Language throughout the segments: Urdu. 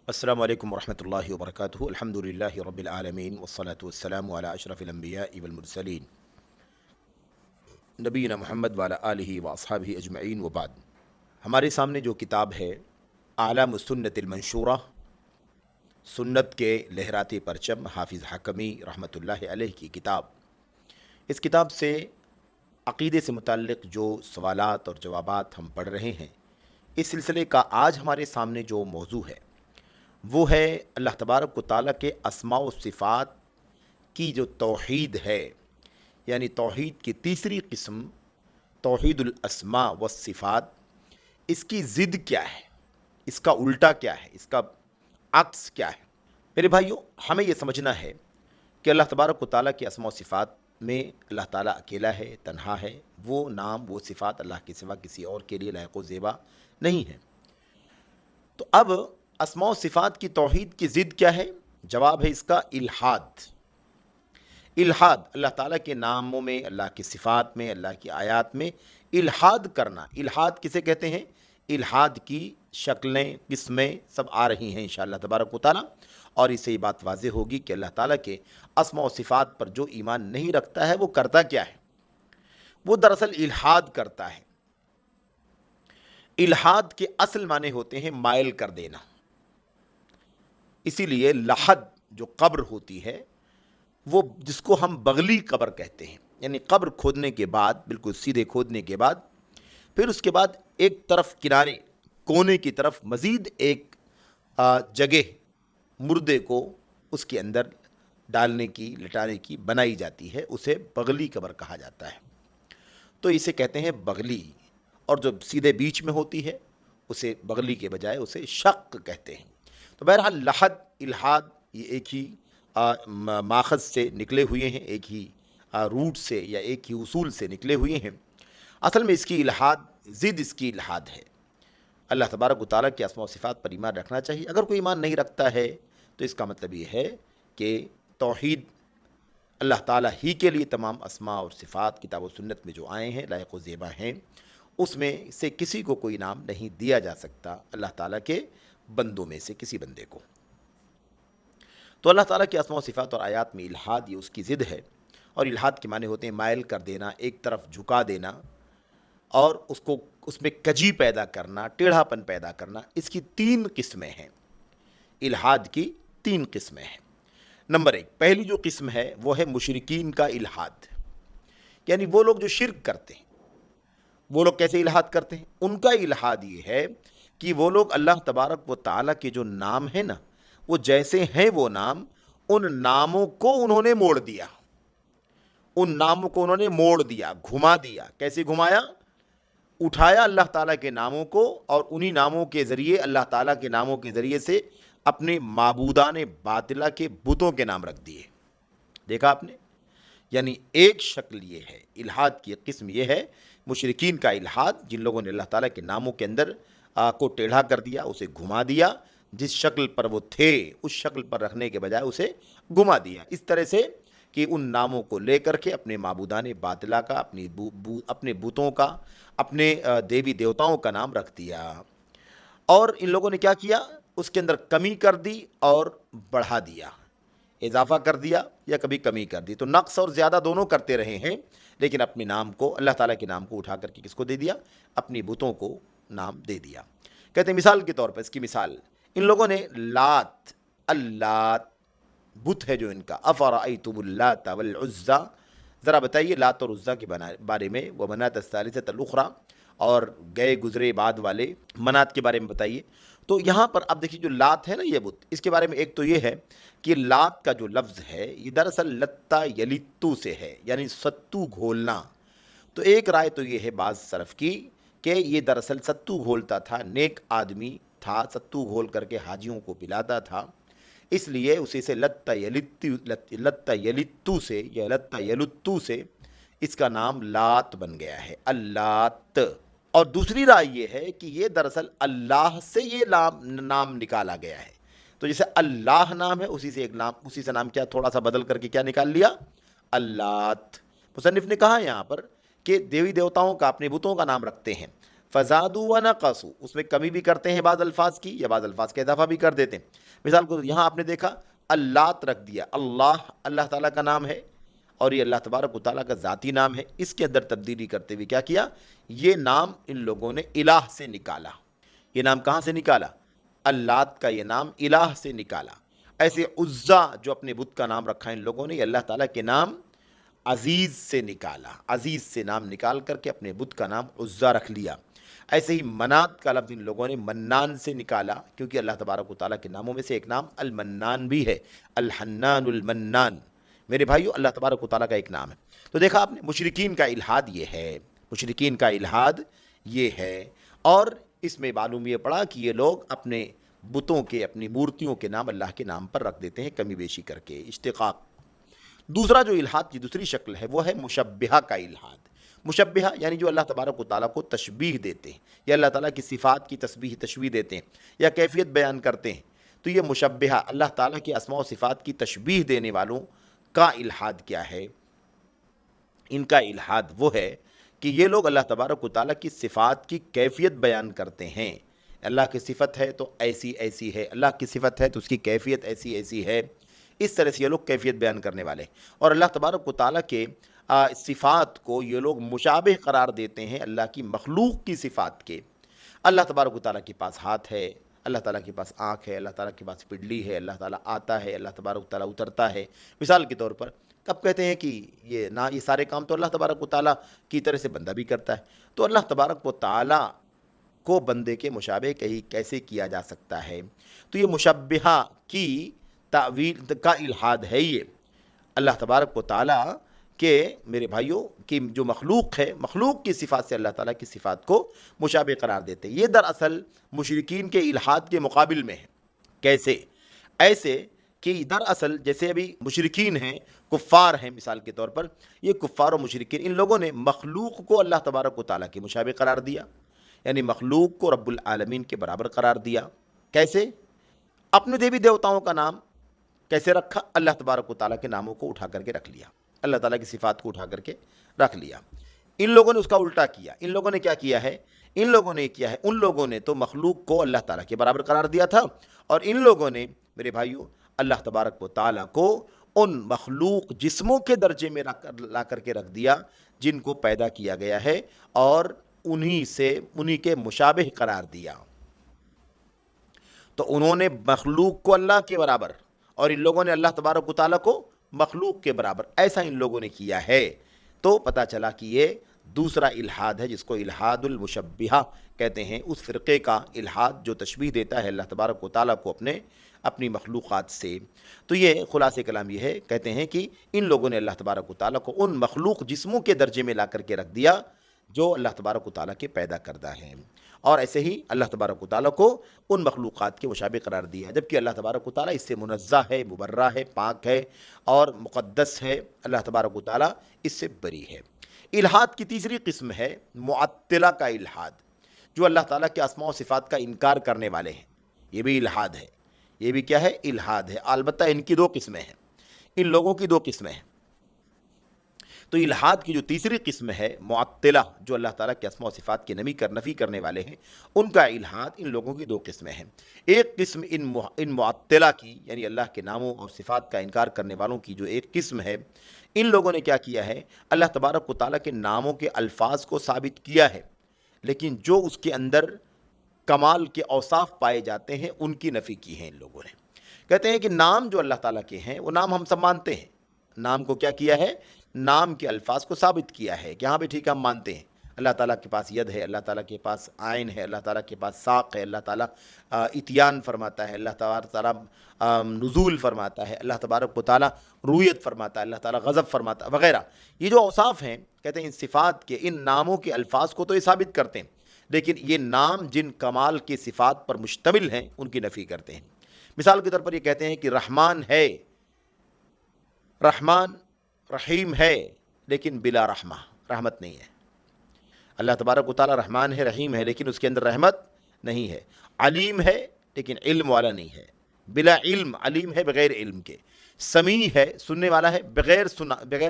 السلام علیکم ورحمۃ اللہ وبرکاتہ الحمد للہ رب العالمین والصلاة والسلام علی اشرف الانبیاء والمرسلین نبینا محمد وعلی آلہ واصحابہ اجمعین وبعد۔ ہمارے سامنے جو کتاب ہے اعلام السنت المنشورہ، سنت کے لہراتے پرچم، حافظ حکمی رحمۃ اللہ علیہ کی کتاب۔ اس کتاب سے عقیدے سے متعلق جو سوالات اور جوابات ہم پڑھ رہے ہیں، اس سلسلے کا آج ہمارے سامنے جو موضوع ہے وہ ہے اللہ تبارک و تعالیٰ کے اسماء و صفات کی جو توحید ہے، یعنی توحید کی تیسری قسم توحید الاسماء والصفات۔ اس کی ضد کیا ہے، اس کا الٹا کیا ہے، اس کا عکس کیا ہے؟ میرے بھائیوں، ہمیں یہ سمجھنا ہے کہ اللہ تبارک و تعالیٰ کے اسماء و صفات میں اللہ تعالیٰ اکیلا ہے، تنہا ہے، وہ نام وہ صفات اللہ کے سوا کسی اور کے لیے لائق و زیبا نہیں ہے۔ تو اب اسماء و صفات کی توحید کی ضد کیا ہے؟ جواب ہے اس کا الحاد۔ الحاد، اللہ تعالیٰ کے ناموں میں، اللہ کی صفات میں، اللہ کی آیات میں الحاد کرنا۔ الحاد کسے کہتے ہیں؟ الحاد کی شکلیں، قسمیں سب آ رہی ہیں انشاءاللہ تبارک و تعالیٰ، اور اس سے یہ بات واضح ہوگی کہ اللہ تعالیٰ کے اسماء و صفات پر جو ایمان نہیں رکھتا ہے وہ کرتا کیا ہے؟ وہ دراصل الحاد کرتا ہے۔ الحاد کے اصل معنی ہوتے ہیں مائل کر دینا۔ اسی لیے لحد جو قبر ہوتی ہے، وہ جس کو ہم بغلی قبر کہتے ہیں، یعنی قبر کھودنے کے بعد، بالکل سیدھے کھودنے کے بعد، پھر اس کے بعد ایک طرف کنارے کونے کی طرف مزید ایک جگہ مردے کو اس کے اندر ڈالنے کی، لٹانے کی بنائی جاتی ہے، اسے بغلی قبر کہا جاتا ہے۔ تو اسے کہتے ہیں بغلی، اور جو سیدھے بیچ میں ہوتی ہے اسے بغلی کے بجائے اسے شق کہتے ہیں۔ تو بہرحال لحد، الحاد، یہ ایک ہی ماخذ سے نکلے ہوئے ہیں، ایک ہی روٹ سے یا ایک ہی اصول سے نکلے ہوئے ہیں۔ اصل میں اس کی الحاد، ضد اس کی الحاد ہے۔ اللہ تبارک و تعالیٰ کے اسماء و صفات پر ایمان رکھنا چاہیے۔ اگر کوئی ایمان نہیں رکھتا ہے تو اس کا مطلب یہ ہے کہ توحید اللہ تعالیٰ ہی کے لیے تمام اسماء اور صفات کتاب و سنت میں جو آئے ہیں لائق و زیبا ہیں، اس میں سے کسی کو کوئی نام نہیں دیا جا سکتا اللہ تعالیٰ کے بندوں میں سے کسی بندے کو۔ تو اللہ تعالیٰ کے اسماء و صفات اور آیات میں الحاد یہ اس کی ضد ہے، اور الحاد کے معنی ہوتے ہیں مائل کر دینا، ایک طرف جھکا دینا، اور اس میں کجی پیدا کرنا، ٹیڑھا پن پیدا کرنا۔ اس کی تین قسمیں ہیں، الحاد کی تین قسمیں ہیں۔ نمبر ایک، پہلی جو قسم ہے وہ ہے مشرکین کا الحاد، یعنی وہ لوگ جو شرک کرتے ہیں۔ وہ لوگ کیسے الحاد کرتے ہیں؟ ان کا الحاد یہ ہے کہ وہ لوگ اللہ تبارک و تعالیٰ کے جو نام ہیں نا، وہ جیسے ہیں وہ نام، ان ناموں کو انہوں نے موڑ دیا، ان ناموں کو انہوں نے موڑ دیا، گھما دیا۔ کیسے گھمایا؟ اٹھایا اللہ تعالیٰ کے ناموں کو، اور انہی ناموں کے ذریعے، اللہ تعالیٰ کے ناموں کے ذریعے سے اپنے معبودان باطلہ کے بتوں کے نام رکھ دیے۔ دیکھا آپ نے؟ یعنی ایک شکل یہ ہے، الحاد کی قسم یہ ہے مشرکین کا الحاد، جن لوگوں نے اللہ تعالیٰ کے ناموں کے اندر کو ٹیڑھا کر دیا، اسے گھما دیا، جس شکل پر وہ تھے اس شکل پر رکھنے کے بجائے اسے گھما دیا، اس طرح سے کہ ان ناموں کو لے کر کے اپنے معبودان باطلہ کا، اپنے بتوں کا، اپنے دیوی دیوتاؤں کا نام رکھ دیا۔ اور ان لوگوں نے کیا کیا؟ اس کے اندر کمی کر دی اور بڑھا دیا، اضافہ کر دیا یا کبھی کمی کر دی۔ تو نقص اور زیادہ دونوں کرتے رہے ہیں، لیکن اپنے نام کو، اللہ تعالیٰ کے نام کو اٹھا کر کے کس کو دے دیا؟ اپنی بتوں کو نام دے دیا۔ کہتے ہیں مثال کے طور پر، اس کی مثال، ان لوگوں نے لات، اللات بت ہے جو ان کا، افرأیتم اللات والعزی، ذرا بتائیے لات اور عزیٰ کے بارے میں، ومناۃ الثالثۃ الاخری، اور گئے گزرے بعد والے منات کے بارے میں بتائیے۔ تو یہاں پر اب دیکھیے جو لات ہے نا، یہ بت، اس کے بارے میں ایک تو یہ ہے کہ لات کا جو لفظ ہے یہ دراصل لتا یلتو سے ہے، یعنی ستو گھولنا۔ تو ایک رائے تو یہ ہے بعض سلف کی کہ یہ دراصل ستو گھولتا تھا، نیک آدمی تھا، ستو گھول کر کے حاجیوں کو پلاتا تھا، اس لیے اسی سے لتا یلتو سے یا لتا یلتو سے اس کا نام لات بن گیا ہے، اللات۔ اور دوسری رائے یہ ہے کہ یہ دراصل اللہ سے یہ نام نکالا گیا ہے۔ تو جیسے اللہ نام ہے، اسی سے نام کیا تھوڑا سا بدل کر کے کیا نکال لیا؟ اللات۔ مصنف نے کہا یہاں پر کہ دیوی دیوتاؤں کا، اپنے بتوں کا نام رکھتے ہیں، فزادو و نقصو، اس میں کمی بھی کرتے ہیں بعض الفاظ کی یا بعض الفاظ کا اضافہ بھی کر دیتے ہیں. مثال کو یہاں آپ نے دیکھا اللات رکھ دیا، اللہ اللہ تعالیٰ کا نام ہے اور یہ اللہ تبارک و تعالیٰ کا ذاتی نام ہے، اس کے اندر تبدیلی کرتے ہوئے کیا کیا، یہ نام ان لوگوں نے الہ سے نکالا. یہ نام کہاں سے نکالا؟ اللات کا یہ نام الہ سے نکالا. ایسے عزا جو اپنے بت کا نام رکھا ان لوگوں نے، یہ اللہ تعالیٰ کے نام عزیز سے نکالا، عزیز سے نام نکال کر کے اپنے بت کا نام عزا رکھ لیا. ایسے ہی منات کا لفظ ان لوگوں نے منان سے نکالا، کیونکہ اللہ تبارک و تعالیٰ کے ناموں میں سے ایک نام المنان بھی ہے، الحنان المنان. میرے بھائیو، اللہ تبارک و تعالیٰ کا ایک نام ہے. تو دیکھا آپ نے، مشرکین کا الحاد یہ ہے، مشرکین کا الحاد یہ ہے. اور اس میں معلوم یہ پڑا کہ یہ لوگ اپنے بتوں کے، اپنی مورتیوں کے نام اللہ کے نام پر رکھ دیتے ہیں کمی بیشی کر کے، اشتقاق. دوسرا جو الحاد کی دوسری شکل ہے وہ ہے مشبہہ کا الحاد. مشبہہ یعنی جو اللہ تبارک و تعالیٰ کو تشبیہ دیتے ہیں یا اللہ تعالیٰ کی صفات کی تشبیہ دیتے ہیں یا کیفیت بیان کرتے ہیں. تو یہ مشبہہ، اللہ تعالیٰ کے اسماء و صفات کی تشبیہ دینے والوں کا الحاد کیا ہے؟ ان کا الحاد وہ ہے کہ یہ لوگ اللہ تبارک و تعالیٰ کی صفات کی کیفیت بیان کرتے ہیں. اللہ کی صفت ہے تو ایسی ایسی ہے، اللہ کی صفت ہے تو اس کی کیفیت ایسی ایسی ہے. اس طرح سے یہ لوگ کیفیت بیان کرنے والے. اور اللہ تبارک و تعالیٰ کے صفات کو یہ لوگ مشابہ قرار دیتے ہیں اللہ کی مخلوق کی صفات کے. اللہ تبارک و تعالیٰ کے پاس ہاتھ ہے، اللہ تعالیٰ کے پاس آنکھ ہے، اللہ تعالیٰ کے پاس پڈلی ہے، اللہ تعالیٰ آتا ہے، اللہ تبارک و تعالیٰ اترتا ہے. مثال کے طور پر کب کہتے ہیں کہ یہ سارے کام تو اللہ تبارک و تعالیٰ کی طرح سے بندہ بھی کرتا ہے. تو اللہ تبارک و تعالیٰ کو بندے کے مشابہ کیسے کیا جا سکتا ہے؟ تو یہ مشبہہ کی تعویل کا الحاد ہے. یہ اللہ تبارک و تعالیٰ کہ میرے بھائیوں کی جو مخلوق ہے، مخلوق کی صفات سے اللہ تعالیٰ کی صفات کو مشابہ قرار دیتے. یہ دراصل مشرکین کے الحاد کے مقابل میں ہے. کیسے؟ ایسے کہ دراصل جیسے ابھی مشرکین ہیں، کفار ہیں، مثال کے طور پر یہ کفار و مشرکین، ان لوگوں نے مخلوق کو اللہ تبارک و تعالیٰ کے مشابہ قرار دیا، یعنی مخلوق کو رب العالمین کے برابر قرار دیا. کیسے؟ اپنے دیوی دیوتاؤں کا نام کیسے رکھا؟ اللہ تبارک و تعالیٰ کے ناموں کو اٹھا کر کے رکھ لیا، اللہ تعالیٰ کی صفات کو اٹھا کر کے رکھ لیا. ان لوگوں نے اس کا الٹا کیا. ان لوگوں نے کیا کیا ہے؟ ان لوگوں نے تو مخلوق کو اللہ تعالیٰ کے برابر قرار دیا تھا، اور ان لوگوں نے میرے بھائیوں اللہ تبارک و تعالیٰ کو ان مخلوق جسموں کے درجے میں لا کر کے رکھ دیا جن کو پیدا کیا گیا ہے، اور انہی کے مشابہ قرار دیا. تو انہوں نے مخلوق کو اللہ کے برابر اور ان لوگوں نے اللہ تبارک و تعالیٰ کو مخلوق کے برابر، ایسا ان لوگوں نے کیا ہے. تو پتہ چلا کہ یہ دوسرا الحاد ہے جس کو الحاد المشبہہ کہتے ہیں. اس فرقے کا الحاد جو تشبیہ دیتا ہے اللہ تبارک و تعالیٰ کو اپنی مخلوقات سے. تو یہ خلاصہ کلام یہ ہے، کہتے ہیں کہ ان لوگوں نے اللہ تبارک و تعالیٰ کو ان مخلوق جسموں کے درجے میں لا کر کے رکھ دیا جو اللہ تبارک و تعالیٰ کے پیدا کردہ ہیں، اور ایسے ہی اللہ تبارک و تعالیٰ کو ان مخلوقات کے مشابہ قرار دیا، جبکہ اللہ تبارک و تعالیٰ اس سے منزہ ہے، مبرہ ہے، پاک ہے اور مقدس ہے. اللہ تبارک و تعالیٰ اس سے بری ہے. الحاد کی تیسری قسم ہے معطلہ کا الحاد، جو اللہ تعالیٰ کے اسماء و صفات کا انکار کرنے والے ہیں. یہ بھی الحاد ہے. یہ بھی کیا ہے؟ الحاد ہے. البتہ ان کی دو قسمیں ہیں، ان لوگوں کی دو قسمیں ہیں. تو الحاد کی جو تیسری قسم ہے معطلہ، جو اللہ تعالیٰ کے اسماء و صفات کی نفی کرنے والے ہیں، ان کا الحاد ان لوگوں کی دو قسمیں ہیں. ایک قسم ان معطلہ کی، یعنی اللہ کے ناموں اور صفات کا انکار کرنے والوں کی جو ایک قسم ہے، ان لوگوں نے کیا کیا ہے؟ اللہ تبارک و تعالیٰ کے ناموں کے الفاظ کو ثابت کیا ہے، لیکن جو اس کے اندر کمال کے اوصاف پائے جاتے ہیں ان کی نفی کی ہے ان لوگوں نے. کہتے ہیں کہ نام جو اللہ تعالیٰ کے ہیں وہ نام ہم سب مانتے ہیں. نام کو کیا کیا ہے؟ نام کے الفاظ کو ثابت کیا ہے کہ ہاں بھی ٹھیک ہے، ہم مانتے ہیں اللہ تعالیٰ کے پاس ید ہے، اللہ تعالیٰ کے پاس عین ہے، اللہ تعالیٰ کے پاس ساق ہے، اللہ تعالیٰ اتیان فرماتا ہے، اللہ تعالیٰ نزول فرماتا ہے، اللہ تبارک و تعالیٰ رویت فرماتا ہے، اللہ تعالیٰ غضب فرماتا ہے وغیرہ. یہ جو اوصاف ہیں، کہتے ہیں ان صفات کے، ان ناموں کے الفاظ کو تو یہ ثابت کرتے ہیں، لیکن یہ نام جن کمال کی صفات پر مشتمل ہیں ان کی نفی کرتے ہیں. مثال کے طور پر یہ کہتے ہیں کہ رحمان ہے، رحمان رحیم ہے، لیکن بلا رحمہ، رحمت نہیں ہے. اللہ تبارک و تعالیٰ رحمان ہے، رحیم ہے، لیکن اس کے اندر رحمت نہیں ہے. علیم ہے لیکن علم والا نہیں ہے، بلا علم. علیم ہے بغیر علم کے. سمیع ہے، سننے والا ہے بغیر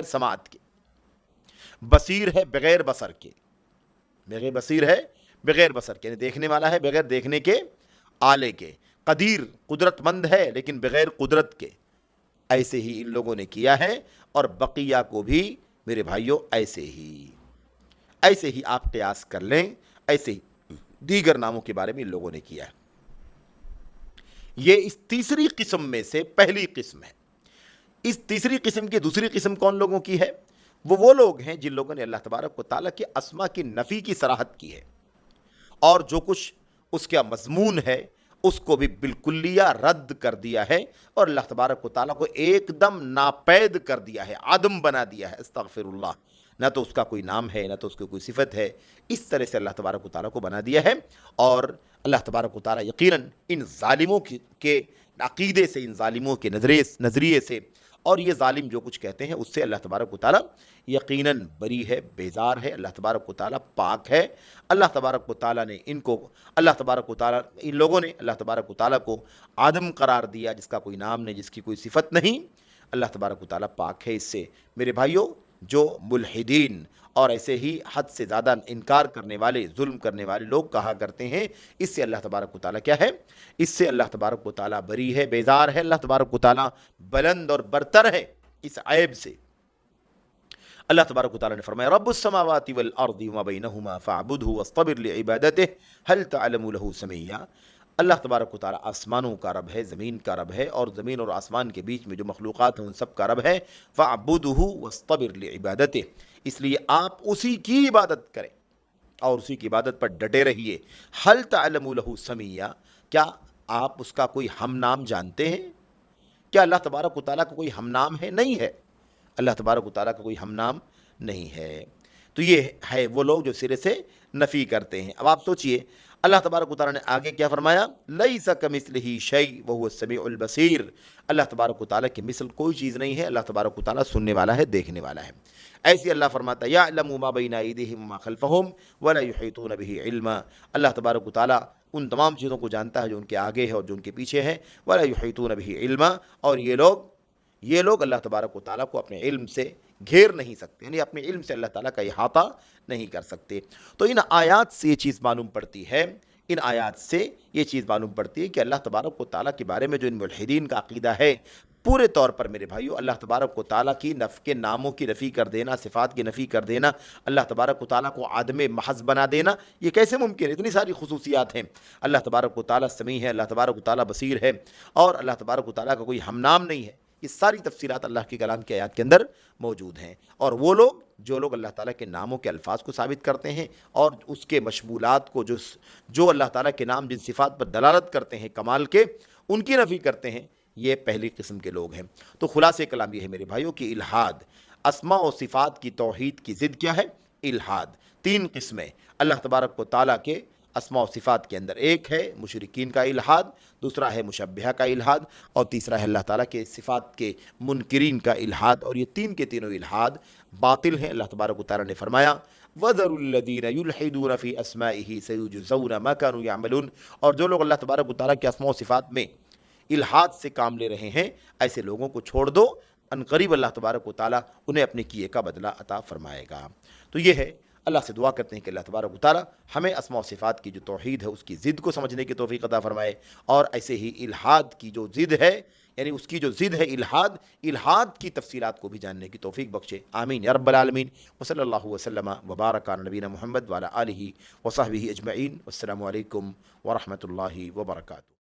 سماعت کے. بصیر ہے بغیر بصر کے. بغیر بصیر ہے بغیر بصر کے، یعنی دیکھنے والا ہے بغیر دیکھنے کے آلے کے، قدیر قدرت مند ہے لیکن بغیر قدرت کے، ایسے ہی ان لوگوں نے کیا ہے، اور بقیہ کو بھی میرے بھائیوں ایسے ہی آپ قیاس کر لیں، ایسے ہی دیگر ناموں کے بارے میں ان لوگوں نے کیا ہے۔ یہ اس تیسری قسم میں سے پہلی قسم ہے۔ اس تیسری قسم کی دوسری قسم کون لوگوں کی ہے؟ وہ لوگ ہیں جن لوگوں نے اللہ تبارک و تعالیٰ کے اسما کی نفی کی صراحت کی ہے، اور جو کچھ اس کا مضمون ہے اس کو بھی بالکلیہ رد کر دیا ہے، اور اللہ تبارک و تعالیٰ کو ایک دم ناپید کر دیا ہے، عدم بنا دیا ہے، استغفر اللہ، نہ تو اس کا کوئی نام ہے نہ تو اس کی کوئی صفت ہے، اس طرح سے اللہ تبارک و تعالیٰ کو بنا دیا ہے۔ اور اللہ تبارک و تعالیٰ یقیناً ان ظالموں کے عقیدے سے، ان ظالموں کے نظریے سے، اور یہ ظالم جو کچھ کہتے ہیں اس سے اللہ تبارک و تعالیٰ یقیناً بری ہے، بیزار ہے، اللہ تبارک و تعالیٰ پاک ہے۔ اللہ تبارک و تعالیٰ نے ان لوگوں نے اللہ تبارک و تعالیٰ کو آدم قرار دیا، جس کا کوئی نام نہیں، جس کی کوئی صفت نہیں۔ اللہ تبارک و تعالیٰ پاک ہے اس سے۔ میرے بھائیوں، جو ملحدین اور ایسے ہی حد سے زیادہ انکار کرنے والے، ظلم کرنے والے لوگ کہا کرتے ہیں، اس سے اللہ تبارک و تعالیٰ کیا ہے؟ اس سے اللہ تبارک و تعالیٰ بری ہے، بیزار ہے، اللہ تبارک و تعالیٰ بلند اور برتر ہے اس عیب سے۔ اللہ تبارک و تعالیٰ نے فرمایا رب السماوات والارض وما بینہما فاعبدہ واصطبر لعبادتہ هل تعلم له سمیا۔ اللہ تبارک و تعالیٰ آسمانوں کا رب ہے، زمین کا رب ہے، اور زمین اور آسمان کے بیچ میں جو مخلوقات ہیں ان سب کا رب ہے۔ فاعبدہ واصطبر لعبادتہ، اس لیے آپ اسی کی عبادت کریں اور اسی کی عبادت پر ڈٹے رہیے۔ هل تعلم له سمیا، کیا آپ اس کا کوئی ہم نام جانتے ہیں؟ کیا اللہ تبارک و تعالیٰ کا کوئی ہم نام ہے؟ نہیں ہے، اللہ تبارک و تعالیٰ کا کوئی ہم نام نہیں ہے۔ تو یہ ہے وہ لوگ جو سرے سے نفی کرتے ہیں۔ اب آپ سوچئے اللہ تبارک و تعالیٰ نے آگے کیا فرمایا؟ لیس کمثلہ شیء وہو السمیع البصیر۔ اللہ تبارک و تعالیٰ کی مثل کوئی چیز نہیں ہے، اللہ تبارک و تعالیٰ سننے والا ہے، دیکھنے والا ہے۔ ایسی اللہ فرماتا ہے یعلم ما بین ایدیہم وما خلفہم ولا یحیطون بہ علما۔ اللہ تبارک و تعالیٰ ان تمام چیزوں کو جانتا ہے جو ان کے آگے ہے اور جو ان کے پیچھے ہے۔ ولا یحیطون بہ علما، اور یہ لوگ اللہ تبارک و تعالیٰ کو اپنے علم سے گھیر نہیں سکتے، یعنی اپنے علم سے اللہ تعالیٰ کا احاطہ نہیں کر سکتے۔ تو ان آیات سے یہ چیز معلوم پڑتی ہے، کہ اللہ تبارک و تعالیٰ کے بارے میں جو ان ملحدین کا عقیدہ ہے، پورے طور پر میرے بھائیو اللہ تبارک و تعالیٰ کی کے ناموں کی نفی کر دینا، صفات کی نفی کر دینا، اللہ تبارک و تعالیٰ کو عدم محض بنا دینا، یہ کیسے ممکن ہے؟ اتنی ساری خصوصیات ہیں۔ اللہ تبارک و تعالیٰ سمیع ہے، اللہ تبارک و تعالیٰ بصیر ہے، اور اللہ تبارک و تعالیٰ کا کوئی ہم نام نہیں ہے۔ یہ ساری تفصیلات اللہ کے کلام کی آیات کے اندر موجود ہیں۔ اور وہ لوگ جو اللہ تعالیٰ کے ناموں کے الفاظ کو ثابت کرتے ہیں اور اس کے مشمولات کو جو اللہ تعالیٰ کے نام جن صفات پر دلالت کرتے ہیں کمال کے، ان کی نفی کرتے ہیں، یہ پہلی قسم کے لوگ ہیں۔ تو خلاصہ کلام یہ ہے میرے بھائیوں کہ الحاد، اسماء و صفات کی توحید کی ضد کیا ہے؟ الحاد۔ تین قسمیں اللہ تبارک و تعالیٰ کے اسماء و صفات کے اندر، ایک ہے مشرکین کا الحاد، دوسرا ہے مشبہہ کا الحاد، اور تیسرا ہے اللہ تعالیٰ کے صفات کے منکرین کا الحاد، اور یہ تین کے تینوں الحاد باطل ہیں۔ اللہ تبارک و تعالیٰ نے فرمایا وَذَرُوا الَّذِينَ يُلْحِدُونَ فِي أَسْمَائِهِ سَيُجْزَوْنَ مَا كَانُوا يَعْمَلُونَ، اور جو لوگ اللہ تبارک و تعالیٰ کے اسماء و صفات میں الحاد سے کام لے رہے ہیں، ایسے لوگوں کو چھوڑ دو، ان قریب اللہ تبارک و تعالیٰ انہیں اپنے کیے کا بدلہ عطا فرمائے گا۔ تو یہ ہے، اللہ سے دعا کرتے ہیں کہ اللہ تبارک و تعالیٰ ہمیں اسماء و صفات کی جو توحید ہے اس کی ضد کو سمجھنے کی توفیق عطا فرمائے، اور ایسے ہی الحاد کی جو ضد ہے، یعنی اس کی جو ضد ہے الحاد کی تفصیلات کو بھی جاننے کی توفیق بخشے، آمین یا رب العالمین۔ وصلی اللہ وسلم وبارک علی نبینا محمد وعلی آلہ وصحبہ اجمعین، والسلام علیکم ورحمۃ اللہ وبرکاتہ۔